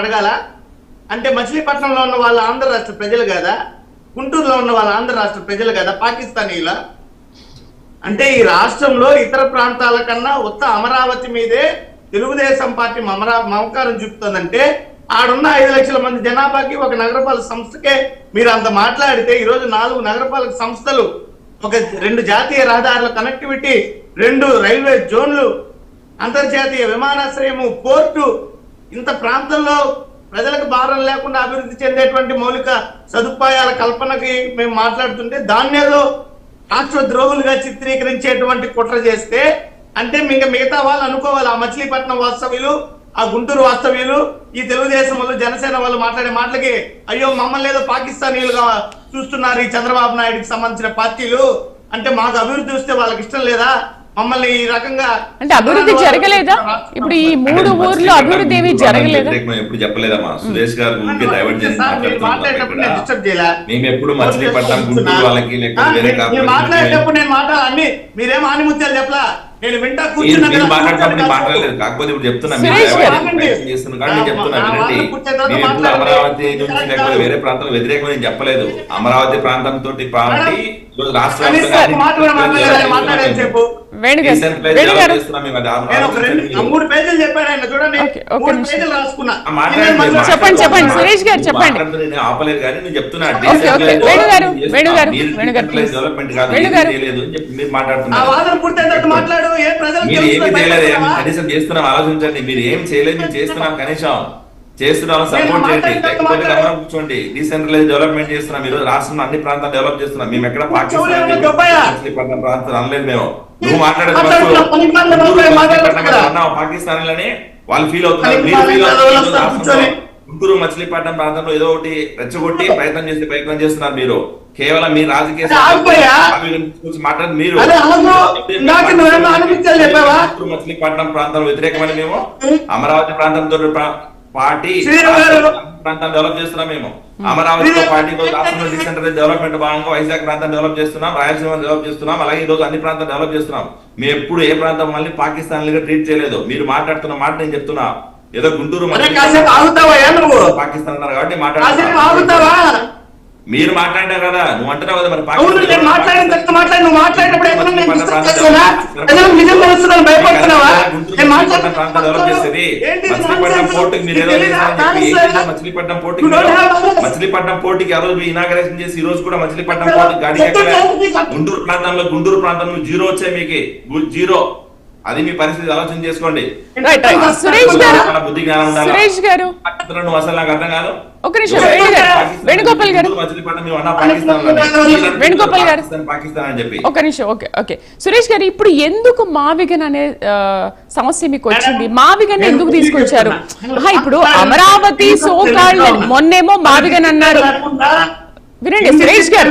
అడగాల అంటే మచిలీపట్నంలో ఉన్న వాళ్ళ ఆంధ్ర రాష్ట్ర ప్రజలు కదా, గుంటూరులో ఉన్న వాళ్ళ ఆంధ్ర రాష్ట్ర ప్రజలు కదా పాకిస్తానీలా? అంటే ఈ రాష్ట్రంలో ఇతర ప్రాంతాల కన్నా ఉత్త అమరావతి మీదే తెలుగుదేశం పార్టీ మమకారం చూపుతుందంటే ఆడున్న 5 లక్షల మంది జనాభాకి ఒక నగరపాలక సంస్థకే మీరు అంత మాట్లాడితే ఈరోజు 4 నగరపాలక సంస్థలు, ఒక 2 జాతీయ రహదారుల కనెక్టివిటీ, 2 రైల్వే జోన్లు, అంతర్జాతీయ విమానాశ్రయము, పోర్టు, ఇంత ప్రాంతంలో ప్రజలకు భారం లేకుండా అభివృద్ధి చెందేటువంటి మౌలిక సదుపాయాల కల్పనకి మేము మాట్లాడుతుంటే దాన్నేదో రాష్ట్ర ద్రోహులుగా చిత్రీకరించేటువంటి కుట్ర చేస్తే అంటే మిగతా వాళ్ళు అనుకోవాలి, ఆ మచిలీపట్నం వాస్తవ్యులు, ఆ గుంటూరు వాస్తవ్యులు, ఈ తెలుగుదేశం వాళ్ళు, జనసేన వాళ్ళు మాట్లాడే మాటలకి అయ్యో మమ్మల్ని ఏదో పాకిస్తానీలుగా చూస్తున్నారు ఈ చంద్రబాబు నాయుడుకి సంబంధించిన పార్టీలు, అంటే మాకు అభివృద్ధి వస్తే వాళ్ళకి ఇష్టం లేదా, మమ్మల్ని ఈ రకంగా అంటే అభివృద్ధి జరగలేదా? ఇప్పుడు ఈ 3 ఊర్లో అభివృద్ధి ఏమీ జరగలేదా? ఎప్పుడు చెప్పలేదమ్మా. సురేష్ గారు డైవర్ట్ చేసి మేము ఎప్పుడు మచిలీపట్నం గుంటూరు వాళ్ళకి మాట్లాడేటప్పుడు నేను మాట్లాడాలి, మీరేం ఆనిముత్యాలు చెప్పలా, నేను వింటా మాట్లాడేటప్పుడు మాట్లాడలేదు. కాకపోతే ఇప్పుడు చెప్తున్నా అమరావతి నుంచి లేకపోతే వేరే ప్రాంతం వ్యతిరేకం నేను చెప్పలేదు. అమరావతి ప్రాంతం తోటి పార్టీ రాష్ట్ర చెప్పండి సురేష్ గారు చెప్పండి. ఆపలేదు కానీ నేను చెప్తున్నా డెవలప్మెంట్ కాదు మీరు మాట్లాడుతున్నారు. మీరు ఏమి చేయలేదు, కనీసం చేస్తున్నాం ఆలోచించండి. మీరు ఏం చేయలేదు, మేము చేస్తున్నాం, కనీసం చేస్తున్నాం, సపోర్ట్ చేయండి. లేకపోతే గమనం కూర్చోండి. డీసెంట్రలైజ్ డెవలప్మెంట్ చేస్తున్నాం. మీరు రాష్ట్రంలో అన్ని ప్రాంతాలు డెవలప్ చేస్తున్నాం. మేము ఎక్కడ పాకిస్తాన్ ప్రాంతాలు అనలేదు. మేము నువ్వు మాట్లాడేది పాకిస్తాన్లని వాళ్ళు ఫీల్ అవుతున్నారు. గుంటూరు మచిలీపట్నం ప్రాంతంలో ఏదో ఒకటి రెచ్చగొట్టి ప్రయత్నం చేస్తున్నారు. మీరు కేవలం మీ రాజకీయ మాట్లాడి మీరు మచిలీపట్నం ప్రాంతంలో వ్యతిరేకమని మేము అమరావతి ప్రాంతంతో పార్టీ ప్రాంతాన్ని డెవలప్ చేస్తున్నాం. మేము అమరావతితో పార్టీతో రాష్ట్రంలో డిసెంట్రలైజ్ డెవలప్మెంట్ భాగంగా వైజాగ్ ప్రాంతం డెవలప్ చేస్తున్నాం, రాయలసీమ డెవలప్ చేస్తున్నాం, అలాగే ఈ రోజు అన్ని ప్రాంతాలు డెవలప్ చేస్తున్నాం. మేము ఎప్పుడు ఏ ప్రాంతం మళ్ళీ పాకిస్తాన్ గా ట్రీట్ చేయలేదు. మీరు మాట్లాడుతున్న మాట నేను చెప్తున్నా, ఏదో గుంటూరు పాకిస్తాన్ అన్నారు కాబట్టి మాట్లాడుతున్నా. మీరు మాట్లాడారు కదా, నువ్వు అంటున్నావు కదా, మరి మచిలీపట్నం పోర్టుకి మీరు ఏదో మచిలీపట్నం పోర్టుకి మచిలీపట్నం పోర్టుకి ఆ రోజు ఇనాగరేషన్ చేసి ఈ రోజు కూడా మచిలీపట్నం పోర్టుకి గాడి గుంటూరు ప్రాంతంలో 0 వచ్చాయి, మీకు 0. అది మీ పరిస్థితి ఆలోచన చేసుకోండి. బుద్ధి జ్ఞానం ఉండాలి. అసలు నాకు అర్థం కాదు. వేణుగోపాల్ గారు పాకిస్తాన్ అని చెప్పి ఒక నిమిషం. ఓకే సురేష్ గారు, ఇప్పుడు ఎందుకు మావిగన్ అనే సమస్య మీకు వచ్చింది? మావిగన్ ఎందుకు తీసుకొచ్చారు? ఇప్పుడు అమరావతి సోకాళ్ళు మొన్నేమో మావిగన్ అన్నారు. వినండి సురేష్ గారు.